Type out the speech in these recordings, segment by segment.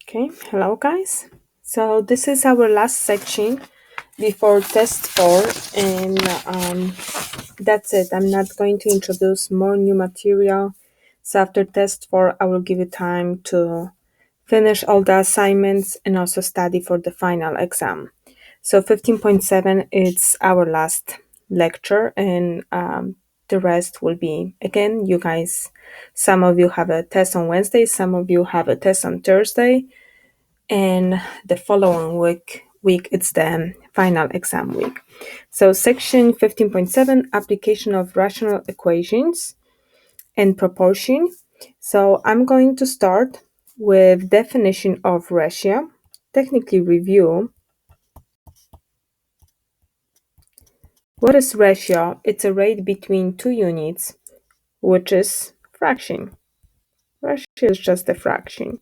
Okay, hello guys. So this is our last section before test 4 and that's it. I'm not going to introduce more new material. So after test 4 I will give you time to finish all the assignments and also study for the final exam. So 15.7 it's our last lecture and the rest will be again you guys, some of you have a test on Wednesday, some of you have a test on Thursday, and the following week it's the final exam week. So section 15.7, application of rational equations and proportion. So I'm going to start with definition of ratio, technically review. What is ratio? It's a rate between two units, which is fraction. Ratio is just a fraction.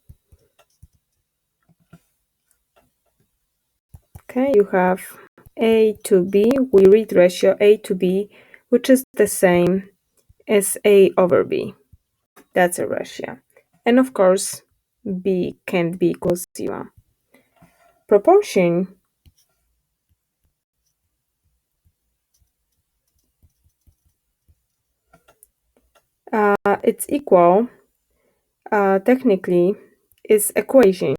Okay, you have a to b. We read ratio a to b, which is the same as a over b. That's a ratio. And of course, b can't be equal to 0. Proportion, it's equal, technically, is equation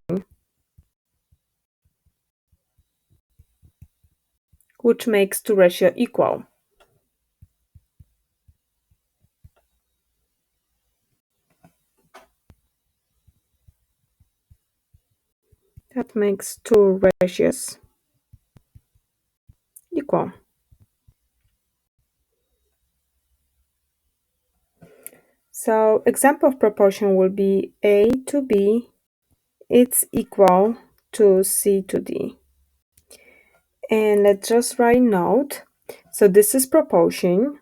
which makes two ratio equal. That makes two ratios equal. So example of proportion will be a to b, it's equal to c to d. And let's just write note. So this is proportion.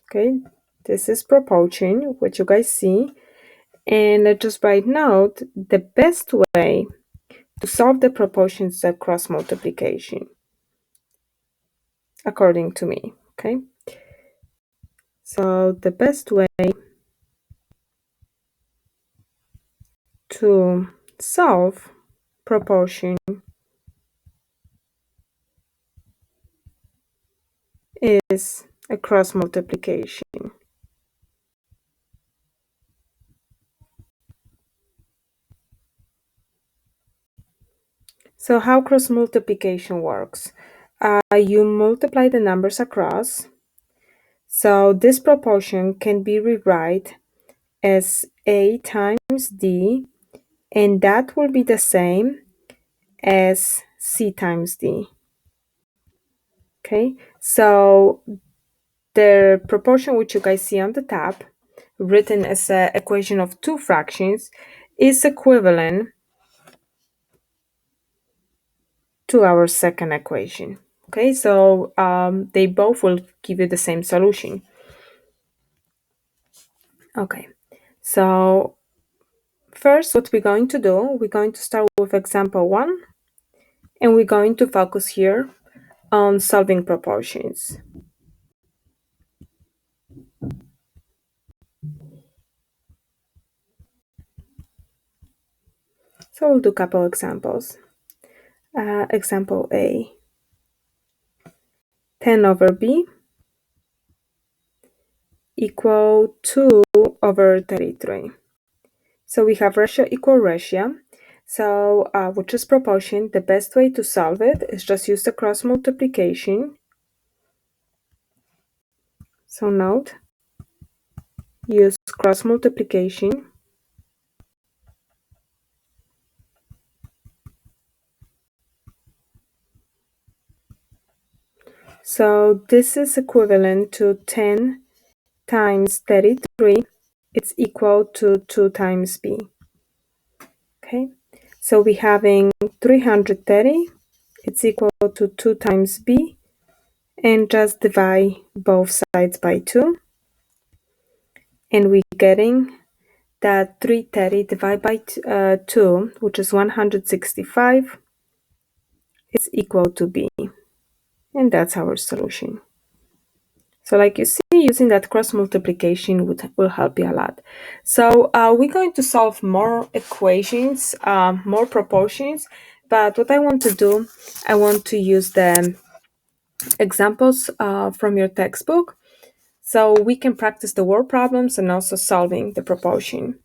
Okay, this is proportion, what you guys see. And let's just write note, the best way to solve the proportion is a cross multiplication, according to me. Okay, so the best way to solve proportion is a cross multiplication. So how cross multiplication works? You multiply the numbers across. So this proportion can be rewrite as a times d, and that will be the same as c times d. Okay, so the proportion which you guys see on the top, written as an equation of two fractions, is equivalent to our second equation. Okay, so they both will give you the same solution. Okay, so first what we're going to do, we're going to start with example 1, and we're going to focus here on solving proportions. So we'll do a couple examples. Example A, 10 over b equal 2 over 33. So we have ratio equal ratio. So which is proportion. The best way to solve it is just use the cross multiplication. So note, use cross multiplication. So this is equivalent to 10 times 33. It's equal to 2 times b. Okay, so we're having 330. It's equal to 2 times b. And just divide both sides by 2. And we're getting that 330 divided by 2, which is 165, is equal to b. And that's our solution. So like you see, using that cross multiplication will help you a lot. So we're going to solve more equations, more proportions, but what I want to do, I want to use the examples from your textbook so we can practice the word problems and also solving the proportion.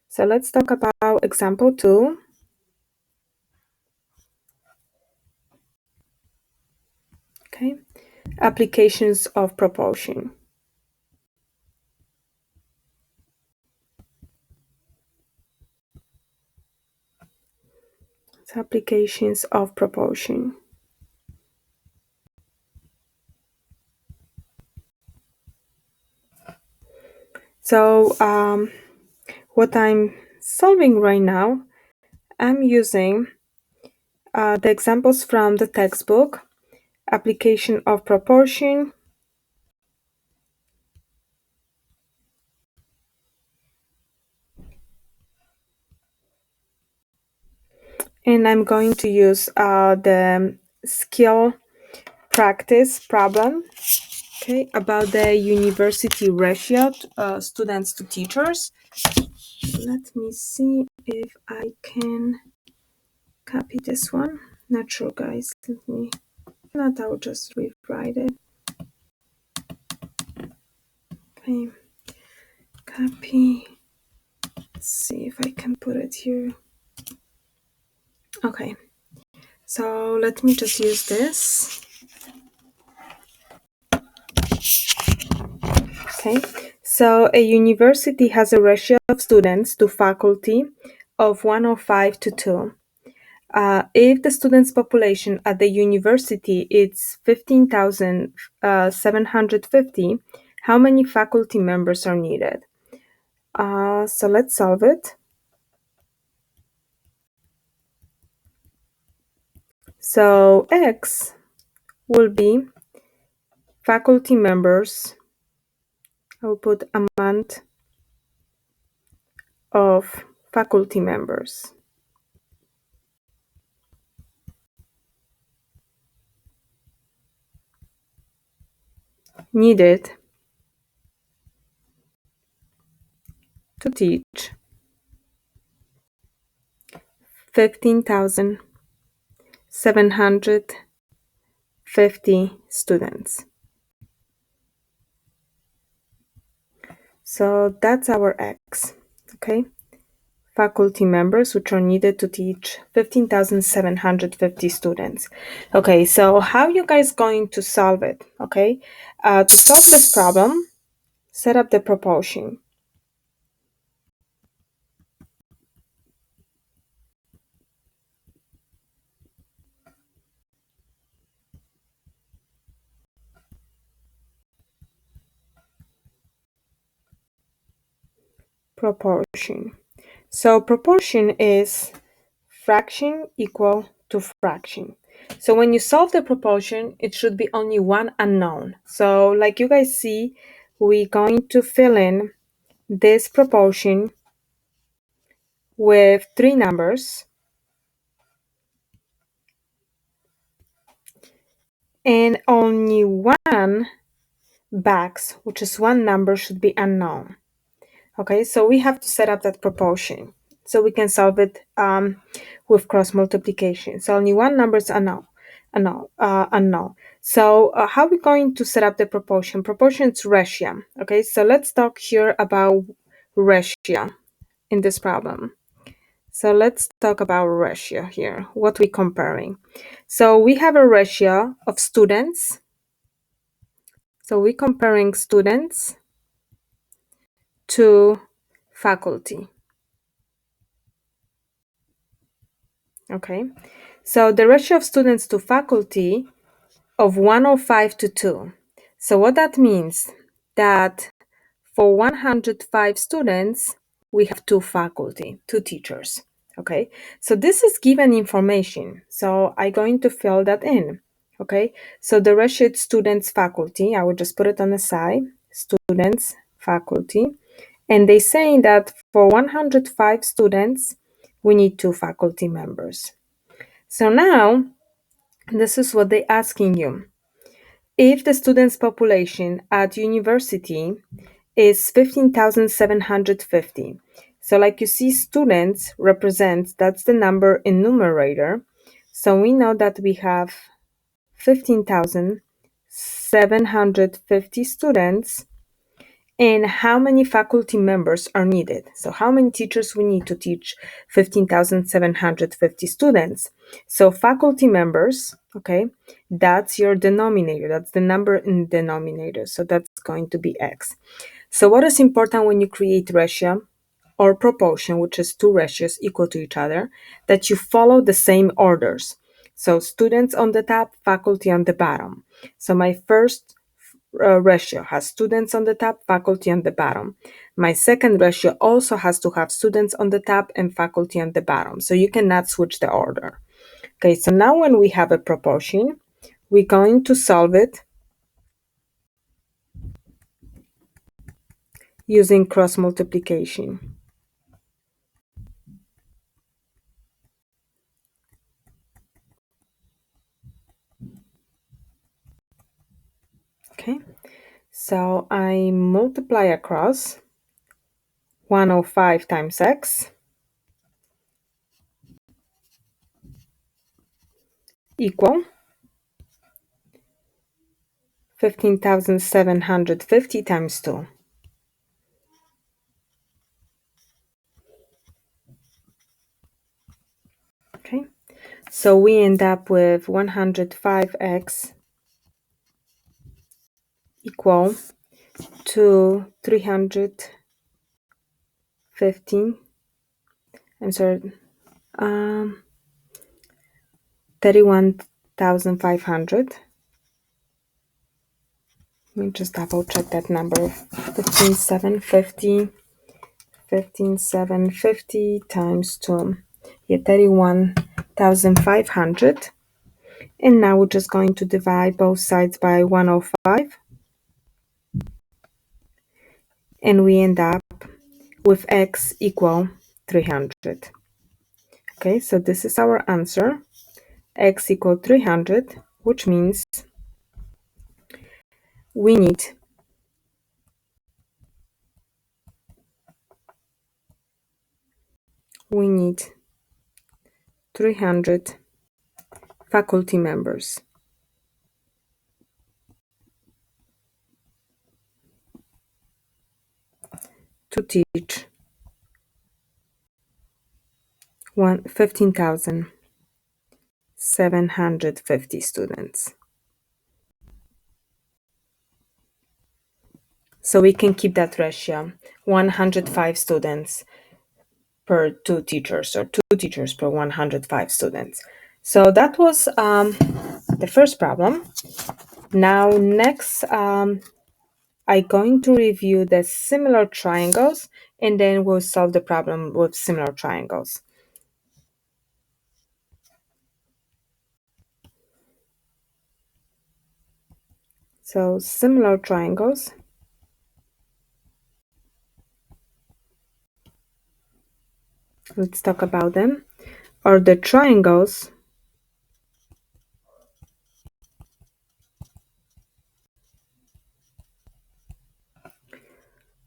So let's talk about example 2. Okay, applications of proportion. So applications of proportion. So what I'm solving right now, I'm using the examples from the textbook, application of proportion, and I'm going to use the skill practice problem, okay, about the university ratio, students to teachers. Let me see if I can copy this one. Not sure, guys. Let me, if not, I'll just rewrite it. Okay, copy. Let's see if I can put it here. Okay, so let me just use this. Okay, so a university has a ratio of students to faculty of 105 to 2. If the students' population at the university is 15,750, how many faculty members are needed? So let's solve it. So X will be faculty members. I will put amount of faculty members needed to teach 15,750 students. So that's our X, okay? Faculty members which are needed to teach 15,750 students. Okay, so how are you guys going to solve it? Okay, to solve this problem, set up the proportion. Proportion. So proportion is fraction equal to fraction. So when you solve the proportion, it should be only one unknown. So like you guys see, we're going to fill in this proportion with 3 numbers and only one box, which is one number, should be unknown. Okay, so we have to set up that proportion so we can solve it with cross multiplication. So only one number is unknown. So how are we going to set up the proportion? Proportion is ratio. Okay, so let's talk here about ratio in this problem. So let's talk about ratio here. What we comparing? So we have a ratio of students. So we're comparing students to faculty. Okay, so the ratio of students to faculty of 105 to 2. So what that means, that for 105 students, we have 2 faculty, 2 teachers. Okay, so this is given information. So I'm going to fill that in. Okay, so the ratio students faculty, I will just put it on the side, students faculty. And they saying that for 105 students, we need 2 faculty members. So now, this is what they're asking you. If the students' population at university is 15,750, so like you see, students represents, that's the number in numerator. So we know that we have 15,750 students, and how many faculty members are needed. So how many teachers we need to teach 15,750 students. So faculty members, okay, that's your denominator. That's the number in the denominator. So that's going to be X. So what is important when you create ratio or proportion, which is two ratios equal to each other, that you follow the same orders. So students on the top, faculty on the bottom. So my first ratio has students on the top, faculty on the bottom. My second ratio also has to have students on the top and faculty on the bottom. So you cannot switch the order. Okay, so now when we have a proportion, we're going to solve it using cross multiplication. Okay, so I multiply across 105 times x equal 15,750 times 2. Okay, so we end up with 105x equal to 315, I'm sorry, 31,500. Let me just double check that number. 15,750 times 2. Yeah, 31,500. And now we're just going to divide both sides by 105. And we end up with x equal 300. Okay, so this is our answer. X equal 300, which means we need we need 300 faculty members to teach 15,750 students. So we can keep that ratio, 105 students per two teachers, or two teachers per 105 students. So that was the first problem. Now next, I'm going to review the similar triangles, and then we'll solve the problem with similar triangles. So similar triangles. Let's talk about them. Are the triangles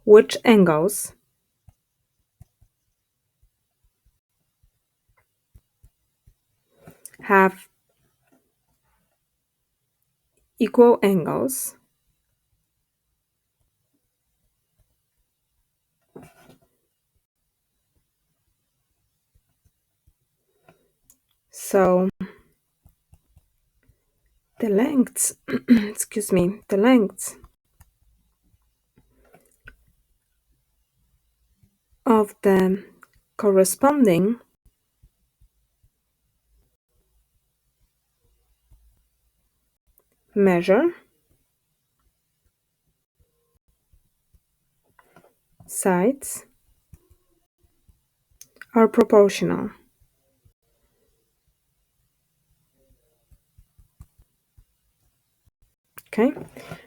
which angles have equal angles so the lengths excuse me, the lengths of the corresponding measure sides are proportional. Okay,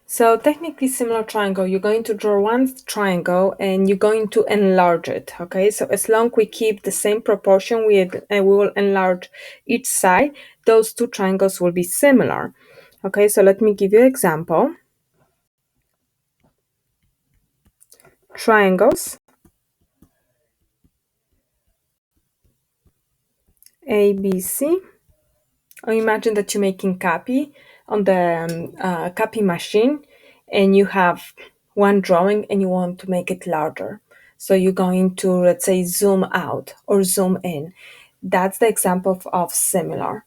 so technically similar triangle, you're going to draw one triangle and you're going to enlarge it. Okay, so as long we keep the same proportion, we will enlarge each side, those two triangles will be similar. Okay, so let me give you an example. Triangles ABC. Or imagine that you're making copy on the copy machine, and you have one drawing and you want to make it larger. So you're going to, let's say, zoom out or zoom in. That's the example of similar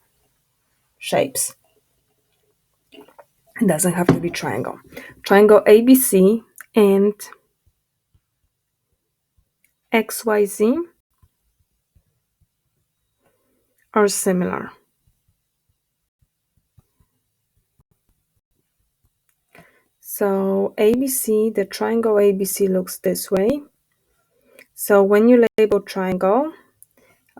shapes. It doesn't have to be triangle. Triangle ABC and XYZ are similar. So ABC, the triangle ABC looks this way. So when you label triangle,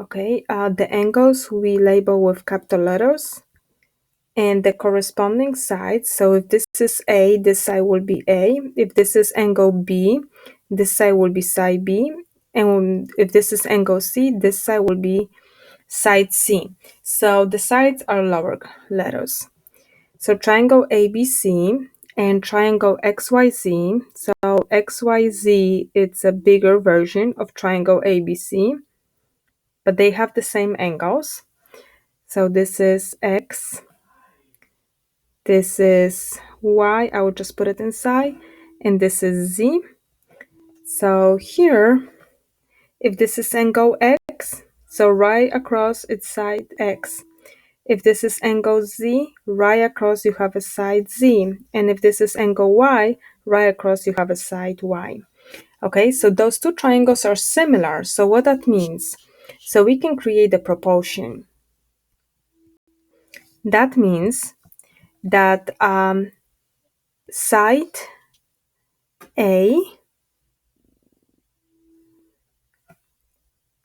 okay, the angles we label with capital letters and the corresponding sides. So if this is A, this side will be A. If this is angle B, this side will be side B. And if this is angle C, this side will be side C. So the sides are lower letters. So triangle ABC and triangle XYZ. So XYZ, it's a bigger version of triangle ABC, but they have the same angles. So this is X, this is Y, I will just put it inside, and this is Z. So here, if this is angle X, so right across its side X. If this is angle Z, right across you have a side Z. And if this is angle Y, right across you have a side Y. Okay, so those two triangles are similar. So what that means? So we can create a proportion. That means that side A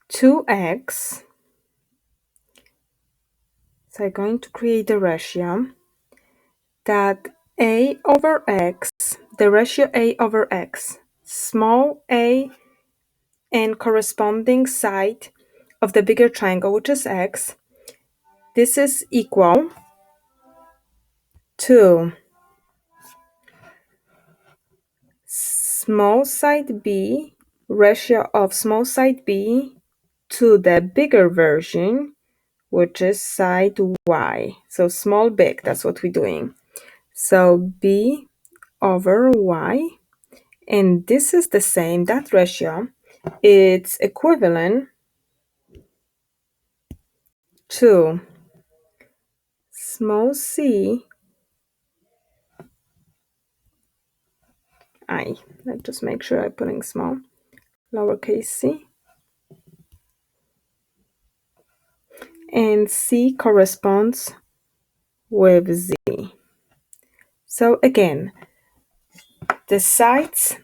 2x, so I'm going to create a ratio that A over x, the ratio A over x, small a and corresponding side of the bigger triangle, which is x, this is equal to small side b, ratio of small side b to the bigger version, which is side y. So small big, that's what we're doing. So b over y, and this is the same, that ratio, it's equivalent to small c I. Let's just make sure I'm putting small, lowercase c. And c corresponds with z. So again, the sides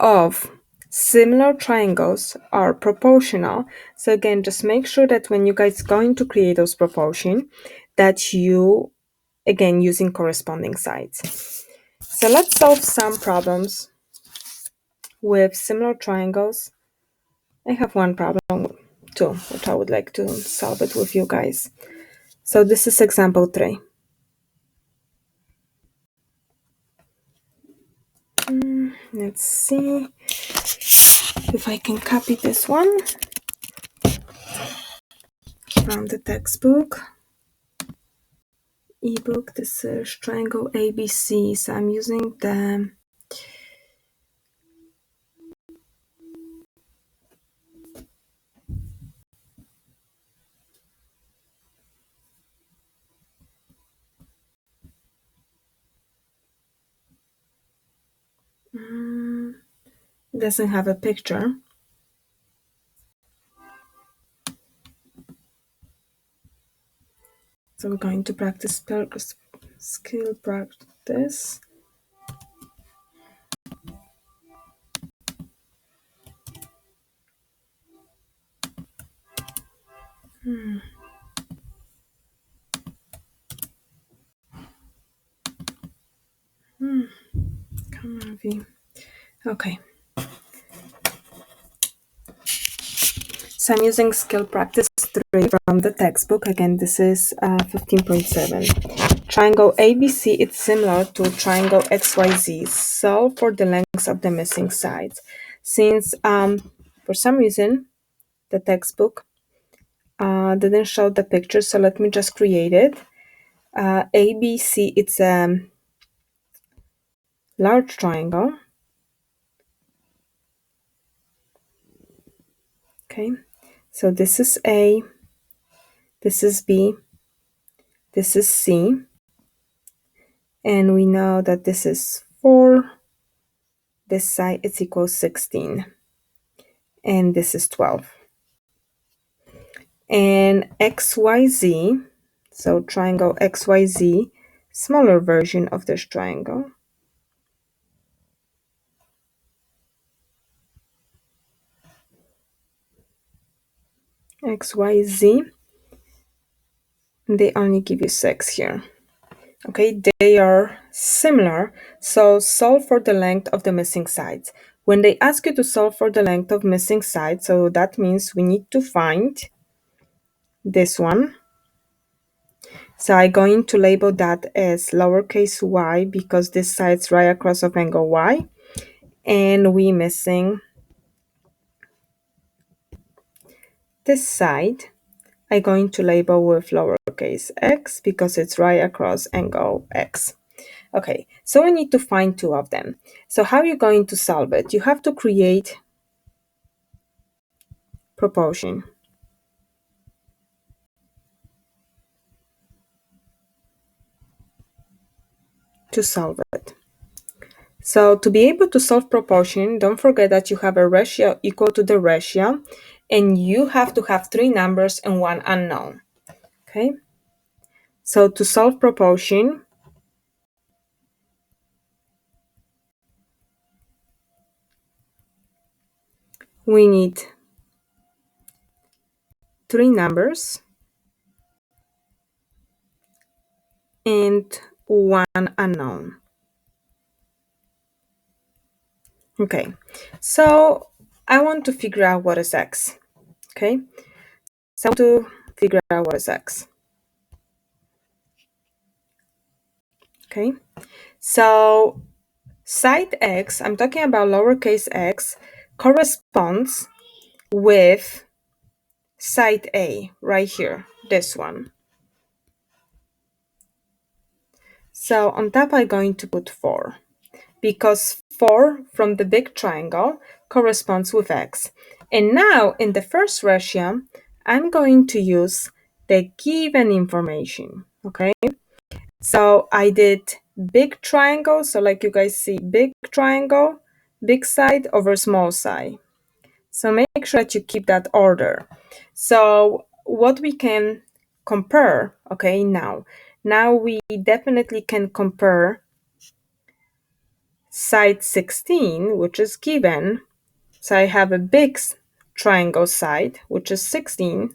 of similar triangles are proportional. So again, just make sure that when you guys going to create those proportion, that you, again, using corresponding sides. So let's solve some problems with similar triangles. I have one problem too, which I would like to solve it with you guys. So this is example 3. Let's see if I can copy this one from the textbook. Ebook, this is triangle ABC. So I'm using the it doesn't have a picture. So we're going to practice skill practice. Come on, V. Okay. So I'm using skill practice 3 from the textbook. Again, this is 15.7. triangle ABC, it's similar to triangle XYZ. Solve for the lengths of the missing sides. Since for some reason the textbook didn't show the picture, so let me just create it. ABC, it's a large triangle. Okay, so this is A, this is B, this is C, and we know that this is 4, this side is equal 16, and this is 12. And XYZ, so triangle XYZ, smaller version of this triangle. XYZ, they only give you 6 here. Okay, they are similar, so solve for the length of the missing sides. When they ask you to solve for the length of missing sides, so that means we need to find this one. So I'm going to label that as lowercase y because this side's right across of angle y. And we missing this side. I'm going to label with lowercase x because it's right across angle x. Okay, so we need to find 2 of them. So how are you going to solve it? You have to create proportion to solve it. So to be able to solve proportion, don't forget that you have a ratio equal to the ratio, and you have to have 3 numbers and 1 unknown. Okay, so to solve proportion, we need 3 numbers and 1 unknown. Okay, so I want to figure out what is x. Okay, so I want to figure out what is x. Okay, so side x, I'm talking about lowercase x, corresponds with side A right here, this one. So on top I'm going to put 4 because 4 from the big triangle corresponds with x. And now in the first ratio, I'm going to use the given information, okay? So I did big triangle, so like you guys see, big triangle, big side over small side. So make sure that you keep that order. So what we can compare, okay, now we definitely can compare side 16, which is given. So I have a big triangle side, which is 16,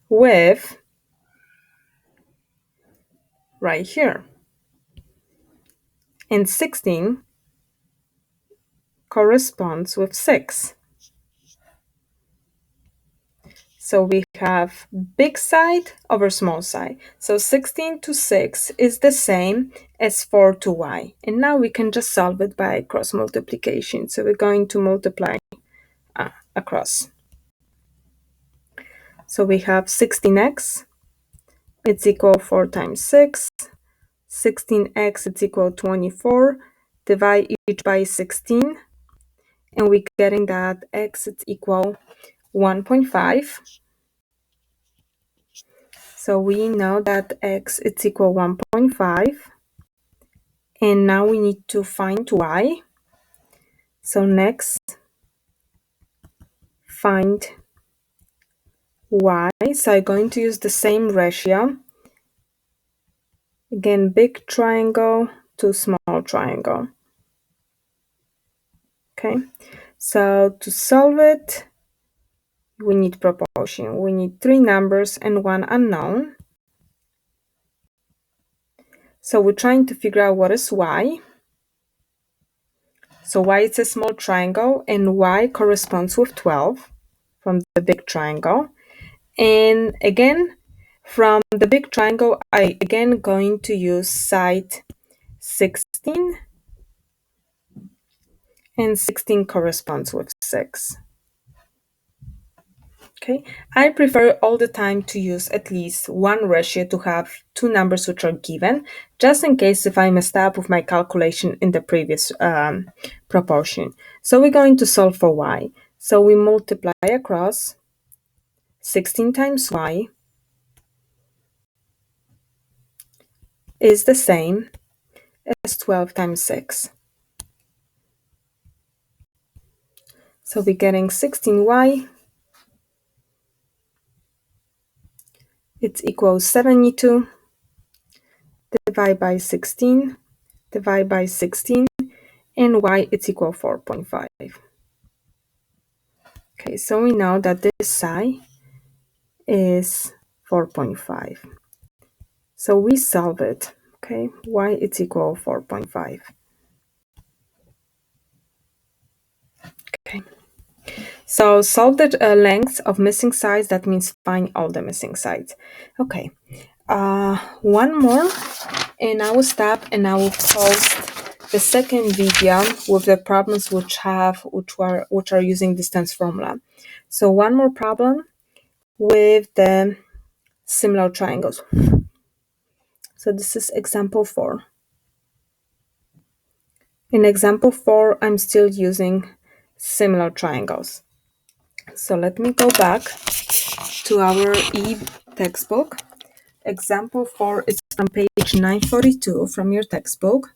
with right here. And 16 corresponds with 6. So we have big side over small side. So 16 to 6 is the same as 4 to y. And now we can just solve it by cross multiplication. So we're going to multiply across. So we have 16x, it's equal 4 times 6. 16x, it's equal 24. Divide each by 16. And we're getting that x is equal 1.5. So we know that x is equal 1.5. And now we need to find y. So next, find y. So I'm going to use the same ratio. Again, big triangle to small triangle. Okay, so to solve it, we need proportion. We need 3 numbers and 1 unknown. So we're trying to figure out what is y. So y is a small triangle and y corresponds with 12 from the big triangle. And again, From the big triangle, I again going to use side 16, and 16 corresponds with 6. Okay, I prefer all the time to use at least one ratio to have two numbers which are given, just in case if I messed up with my calculation in the previous proportion. So we're going to solve for y. So we multiply across 16 times y is the same as 12 times 6. So we're getting 16y, it's equals 72, divide by 16, divide by 16, and y it's equal 4.5. Okay, so we know that this psi is 4.5. So we solve it. Okay, y it's equal 4.5. Okay, so solve the length of missing sides. That means find all the missing sides. Okay, one more, and I will stop and I will post the second video with the problems which are using distance formula. So one more problem with the similar triangles. So this is example 4. In example 4, I'm still using similar triangles. So let me go back to our textbook. Example 4 is from page 942 from your textbook.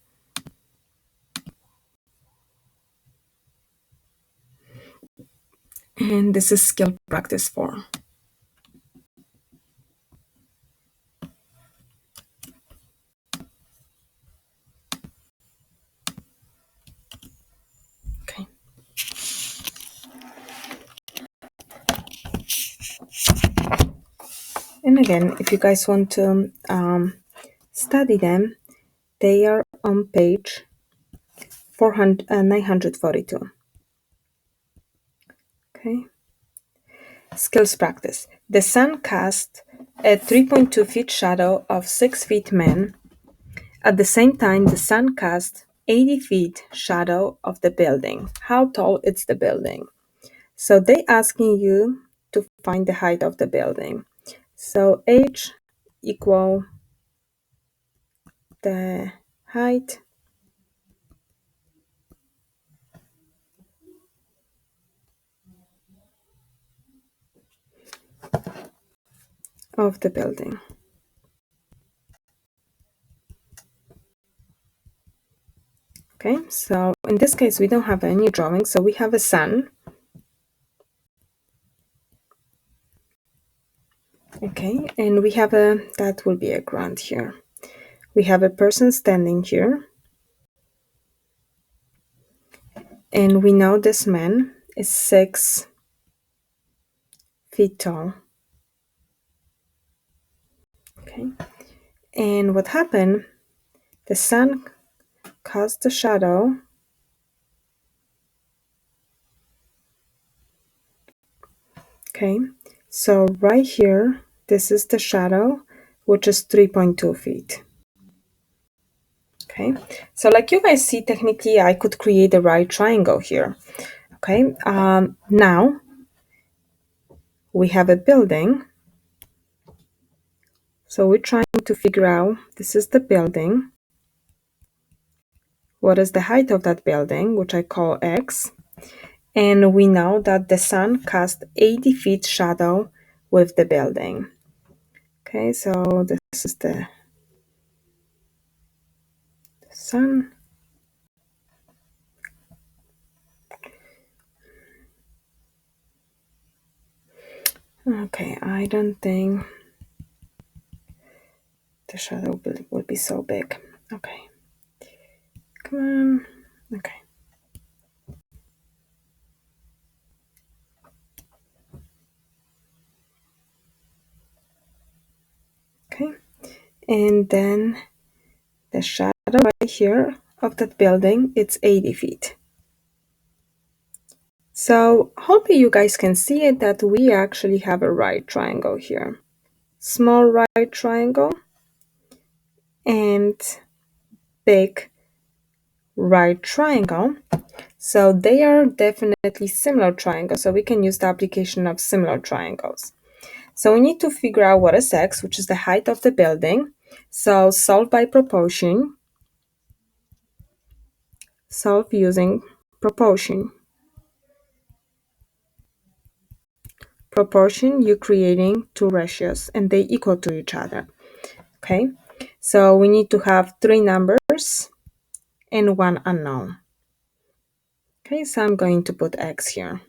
And this is skill practice 4. Okay. And again, if you guys want to study them, they are on page 942. Okay. Skills practice. The sun cast a 3.2 feet shadow of 6 feet man. At the same time, the sun cast 80 feet shadow of the building. How tall is the building? So they asking you to find the height of the building. So h equal the height of the building. Okay, so in this case, we don't have any drawing, so we have a sun. Okay, and we have that will be a ground here. We have a person standing here. And we know this man is 6 feet tall. Okay, and what happened? The sun cast the shadow. Okay, so right here, this is the shadow, which is 3.2 feet. Okay, so like you guys see, technically I could create a right triangle here. Okay, now we have a building. So we're trying to figure out, this is the building. What is the height of that building, which I call x? And we know that the sun cast 80 feet shadow with the building. Okay, so this is the sun. Okay, I don't think the shadow will be so big. Okay, come on. Okay. Okay, and then the shadow right here of that building, it's 80 feet. So hopefully you guys can see it that we actually have a right triangle here. small right triangle and big right triangle. So they are definitely similar triangles, so we can use the application of similar triangles. So we need to figure out what is x, which is the height of the building. So solve by proportion. Solve using proportion. Proportion, you're creating two ratios and they equal to each other. Okay, so we need to have three numbers and one unknown. Okay, so I'm going to put x here.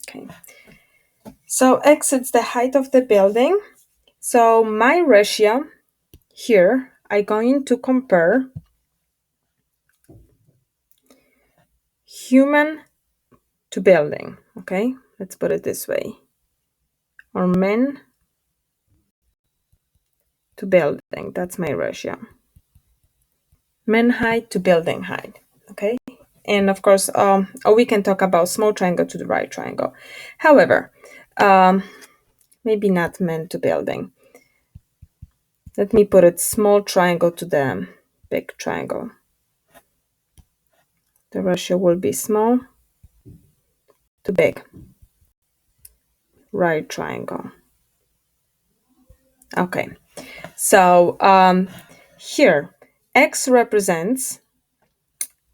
Okay, so x is the height of the building. So my ratio here, I'm going to compare human to building. Okay, let's put it this way. Or men to building. That's my ratio. Men height to building height. Okay, and of course, we can talk about small triangle to the right triangle. However, maybe not men to building. Let me put it small triangle to the big triangle. The ratio will be small to big right triangle. Okay, so here x represents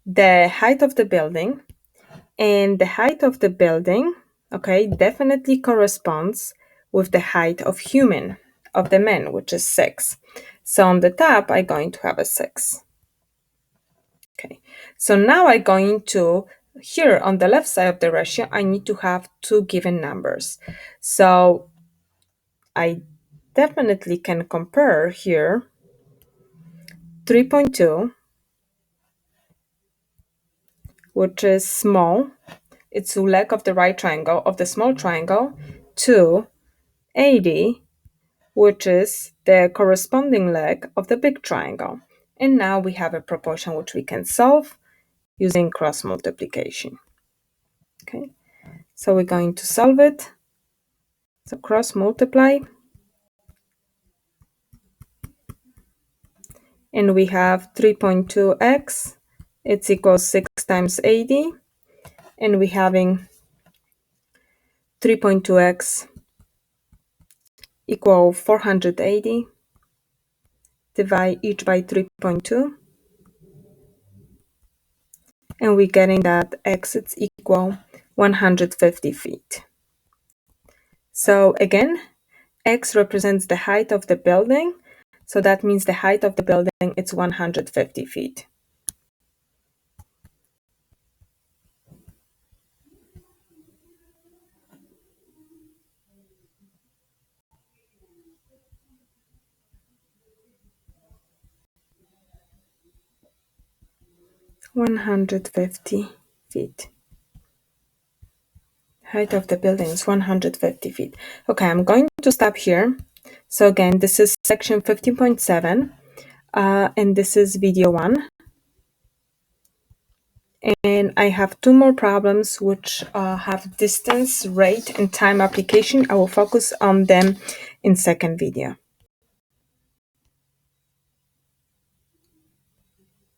the height of the building, and the height of the building, okay, definitely corresponds with the height of human, of the man, which is 6. So on the top, I'm going to have a 6. Okay, so now I'm going to, here on the left side of the ratio, I need to have two given numbers. So I definitely can compare here 3.2, which is small, it's the leg of the right triangle, of the small triangle, to 80, which is the corresponding leg of the big triangle. And now we have a proportion which we can solve using cross multiplication. Okay, so we're going to solve it. So cross multiply. And we have 3.2x. It's equals 6 times 80. And we're having 3.2x equal 480. Divide each by 3.2. And we're getting that x is equal 150 feet. So again, x represents the height of the building. So that means the height of the building is 150 feet. feet. Height of the building is 150 feet. Okay, I'm going to stop here. So again, this is section 15.7, and this is video 1. And I have 2 more problems which have distance, rate, and time application. I will focus on them in second video.